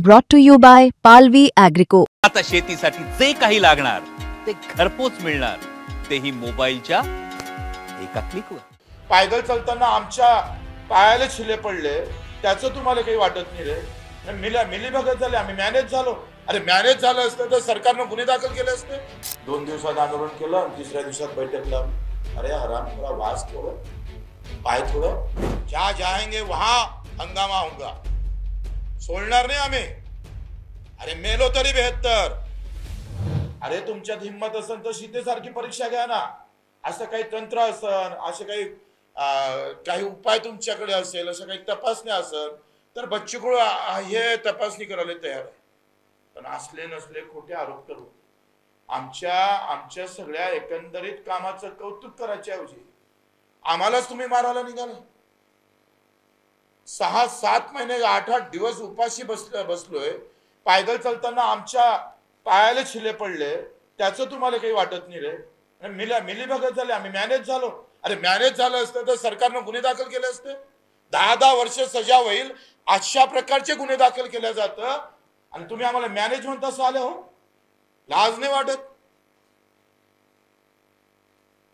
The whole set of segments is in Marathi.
Brought to you by Palvi Agrico. आता शेतीसाठी जे काही लागणार ते घरपोच मिळणार, तेही मोबाईलच्या एका क्लिकवर. पायदळ चालताना आमच्या पायाला छिले पडले, त्याचं तुम्हाला काही वाटत नाही रे? मिली बघत झाले, आम्ही मॅनेज झालो. अरे मॅनेज झालं असतं तर सरकारनं गुन्हे दाखल केले असते. 2 दिवसात आंदोलन केलं आणि 3ऱ्या दिवसात बैठक लावली. अरे हराम थोड़ा वास थोड़ा पाय थोडं, ज्या जाएंगे वहां हंगामा होगा. सोडणार नाही आम्ही. अरे मेलो तरी 72. अरे तुमच्यात हिम्मत असेल तर सीतेसारखी परीक्षा घ्या ना. असं काही तंत्र असेल, असे काही उपाय तुमच्याकडे असेल, असं काही तपासणी असेल तर बच्चू कडू हे तपासणी करायला तयार आहे. पण असले नसले खोटे आरोप करू आमच्या सगळ्या एकंदरीत कामाचं कौतुक करायच्या ऐवजी आम्हालाच तुम्ही मारायला निघाले. 6-7 महिने 8-8 दिवस उपाशी बसलोय. पायदळ चालताना आमच्या पायाला छिले पडले, त्याचं तुम्हाला काही वाटत नाही रे? मिली बघत झाले, आम्ही मॅनेज झालो. अरे मॅनेज झालं असतं तर सरकारनं गुन्हे दाखल केले असते. 10-10 वर्ष सजा होईल अशा प्रकारचे गुन्हे दाखल केले जातं आणि तुम्ही आम्हाला मॅनेज म्हणता आले हो. लाज नाही वाटत?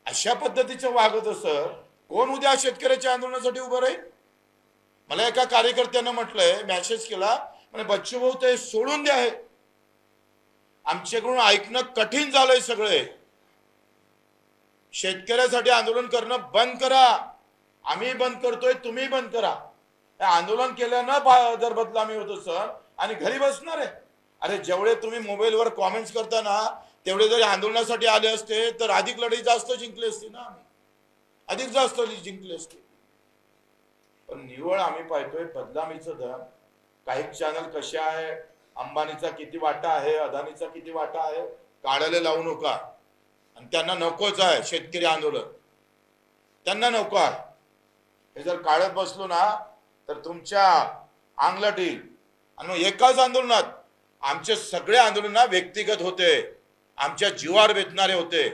अशा पद्धतीचं वागत असं कोण उद्या शेतकऱ्याच्या आंदोलनासाठी उभं राहील? मला एका कार्यकर्त्यानं म्हटलंय, मेसेज केला, म्हणजे बच्चू भाऊ ते सोडून द्या. आहे आमच्याकडून ऐकणं कठीण झालंय. सगळे शेतकऱ्यासाठी आंदोलन करणं बंद करा. आम्ही बंद करतोय, तुम्ही बंद करा. आंदोलन केल्यानं जर बदनामी होत असेल आणि घरी बसणार आहे. अरे जेवढे तुम्ही मोबाईलवर कॉमेंट्स करता ना, तेवढे जरी आंदोलनासाठी आले असते तर अधिक लढाई जास्त जिंकली असती ना. आम्ही अधिक जास्त जिंकली असते. पण निवळ आम्ही पाहतोय बदनामीचं धन. काही चॅनल कशा आहे, अंबानीचा किती वाटा आहे, अदानीचा किती वाटा आहे, काढायला लावू नका. आणि त्यांना नकोच आहे शेतकरी आंदोलन, त्यांना नको आहे. हे जर काढत बसलो ना तर तुमच्या अंगलट येईल. आणि मग एकाच आंदोलनात आमचे सगळे आंदोलन व्यक्तिगत होते, आमच्या जीवावर बेतणारे होते.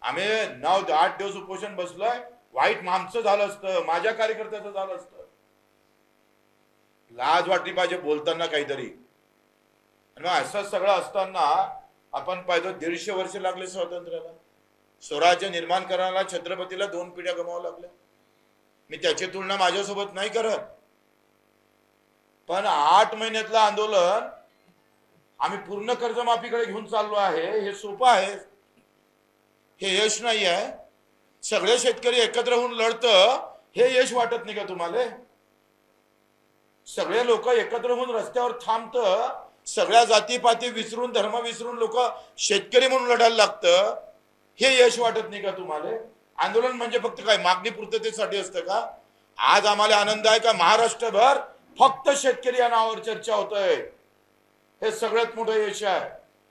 आम्ही 9-8 दिवस उपोषण बसलोय. वाईट आमचं झालं असतं, माझ्या कार्यकर्त्याचं झालं असतं. लाज वाटली पाहिजे बोलताना काहीतरी. आणि असं सगळं असताना आपण पाहिजे 150 वर्ष लागले स्वातंत्र्याला. स्वराज्य निर्माण करण्याला छत्रपतीला 2 पिढ्या गमाव्या लागल्या. मी त्याची तुलना माझ्यासोबत नाही करत. पण 8 महिन्यातलं आंदोलन आम्ही पूर्ण कर्जमाफीकडे घेऊन चाललो आहे. हे सोपं आहे, हे यश नाही आहे. सगळे शेतकरी एकत्र होऊन लढतं, हे यश वाटत नाही का तुम्हाला? सगळे लोक एकत्र होऊन रस्त्यावर थांबतं, सगळ्या जातीपाती विसरून, धर्म विसरून लोक शेतकरी म्हणून लढायला लागतं, हे यश वाटत नाही का तुम्हाला? आंदोलन म्हणजे फक्त काय मागणी पूर्ततेसाठी असतं का? आज आम्हाला आनंद आहे का महाराष्ट्रभर फक्त शेतकरी या नावावर चर्चा होतंय. हे सगळ्यात मोठं यश आहे.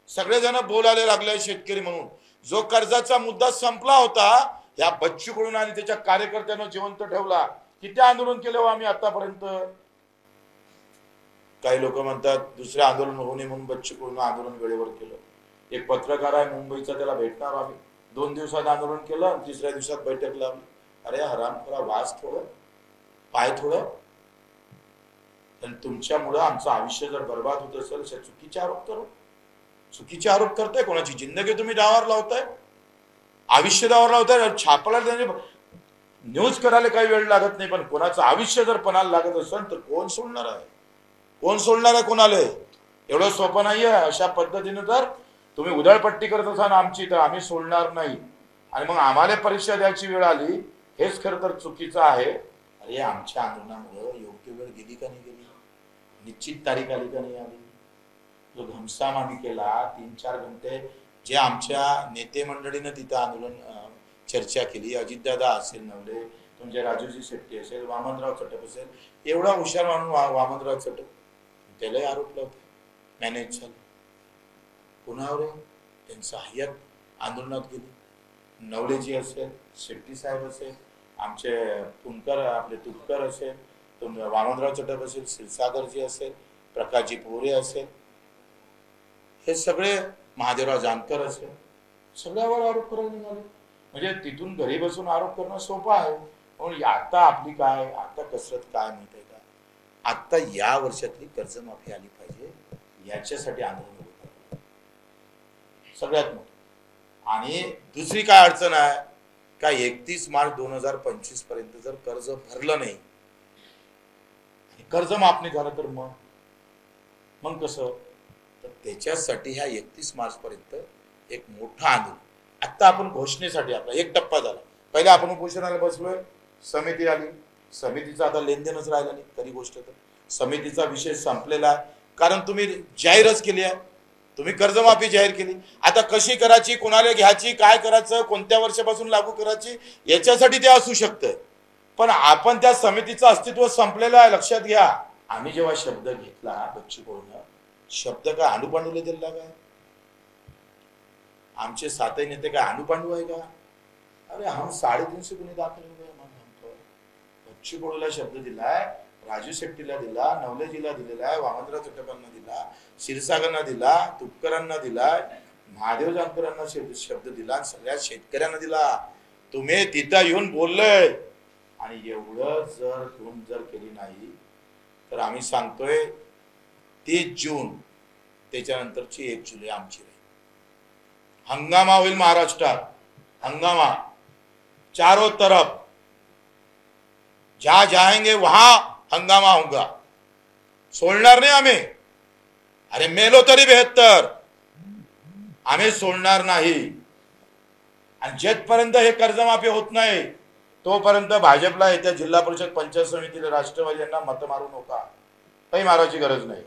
सगळेजण बोलायला लागले शेतकरी म्हणून. जो कर्जाचा मुद्दा संपला होता, या बच्चू कडून आणि त्याच्या कार्यकर्त्यांना जिवंत ठेवला. किती आंदोलन केले हो आम्ही आतापर्यंत? काही लोक म्हणतात दुसरे आंदोलन होऊ नये म्हणून बच्चू कडून आंदोलन वेळेवर केलं. एक पत्रकार आहे मुंबईचा, त्याला भेटणार आम्ही. 2 दिवसात आंदोलन केलं आणि 3ऱ्या दिवसात बैठक लावली. अरे हराम थोडा वास थोडं पाय थोडं. आणि तुमच्यामुळं आमचं आयुष्य जर बर्बाद होत असेल, चुकीचे आरोप करू. चुकीचे आरोप करताय. कोणाची जिंदगी तुम्ही डावावर लावताय, आयुष्य डावावर लावताय. छापला न्यूज करायला काही वेळ लागत नाही, पण कोणाचं आयुष्य जर पणाला लागत असेल तर कोण सोडणार आहे? कोण सोडणार आहे कोणाला? एवढं सोपं नाहीये. अशा पद्धतीने जर तुम्ही उधळपट्टी करत असाल आमची, तर आम्ही सोडणार नाही. आणि मग आम्हाला परीक्षा द्यायची वेळ आली, हेच खरं तर चुकीचं आहे. अरे आमच्या आंदोलनामुळे योग्य वेळ गेली का नाही गेली? निश्चित तारीख आली का नाही आली? जो घमसाम आम्ही केला 3-4 घंटे, जे आमच्या नेते मंडळीनं तिथं आंदोलन चर्चा केली, अजितदादा असेल नवले, तुमचे राजूजी शेट्टी असेल, वामनराव चटप असेल, एवढा हुशार म्हणून वामनराव चटप, त्यालाही आरोप लावतो मॅनेज झालं. कुणावर? त्यांचं हय्यत आंदोलनात गेली. नवलेजी असेल, शेट्टी साहेब असेल, आमचे पुणकर आपले तुपकर असेल, वामनराव चटप असेल, क्षीरसागरजी असेल, प्रकाशजी पोरे असेल, हे सगळे, महादेवराव जानकर असेल, सगळ्यावर आरोप करायला निघाले. म्हणजे तिथून घरी बसून आरोप करणं सोपं आहे. पण आता आपली काय, आता कसरत काय माहिती आहे का? आता या वर्षातली कर्जमाफी आली पाहिजे याच्यासाठी आंदोलन होतं सगळ्यात मोठं। आणि दुसरी काय अडचण आहे का 31 मार्च 2025 पर्यंत जर कर्ज भरलं नाही, कर्ज माफ नाही झालं तर मग कसं? तर त्याच्यासाठी ह्या 31 मार्च पर्यंत एक मोठं आंदोलन। आता आपण घोषणेसाठी आपला एक टप्पा झाला, पहिले आपण उपोषणाला बसलोय, समिती आली, समितीचं आता लेनदेनच राहिलं नाही खरी गोष्ट तर। समितीचा विषय संपलेला आहे, कारण तुम्ही जाहीरच केली आहे, तुम्ही कर्जमाफी जाहीर केली। आता कशी करायची, कोणाला घ्यायची, काय करायचं, कोणत्या वर्षापासून लागू करायची, याच्यासाठी ते असू शकतं, पण आपण त्या समितीचं अस्तित्व संपलेलं आहे, लक्षात घ्या। आम्ही जेव्हा शब्द घेतला बच्चू कडून, शब्द काय आंडूपांडूला दिला काय? आमचे सातही नेते काय आंडूपांडू आहे का? अरे हम 350 गुन्हे दाखल हो गए हमको। बच्चू कडूला शब्द दिलाय, राजू शेट्टीला दिला, नवलेजीला दिलेला आहे, वामनराव चटपांना दिला, क्षीरसागरना दिला, तुपकरांना दिला, महादेव जानकरांना शब्द दिला, सगळ्या शेतकऱ्यांना दिला। तुम्ही तिथं येऊन बोललोय आणि एवढं जर केली नाही तर आम्ही सांगतोय 30 जून त्याच्यानंतरची 1 जुलै आमची राहील। हंगामा होईल महाराष्ट्रात, हंगामा चारों तरफ, जहां जाएंगे वहां हंगामा होगा, सोडणार नाही आम्ही। अरे मेलो तरी बेहत्तर, आम्ही सोडणार नाही। आणि जेथपर्यंत हे कर्जमाफी होत नाही तोपर्यंत भाजपला येत्या जिल्हा परिषद पंचायत समितीला राष्ट्रवादी यांना मत मारू नका, काही मारायची गरज नाही।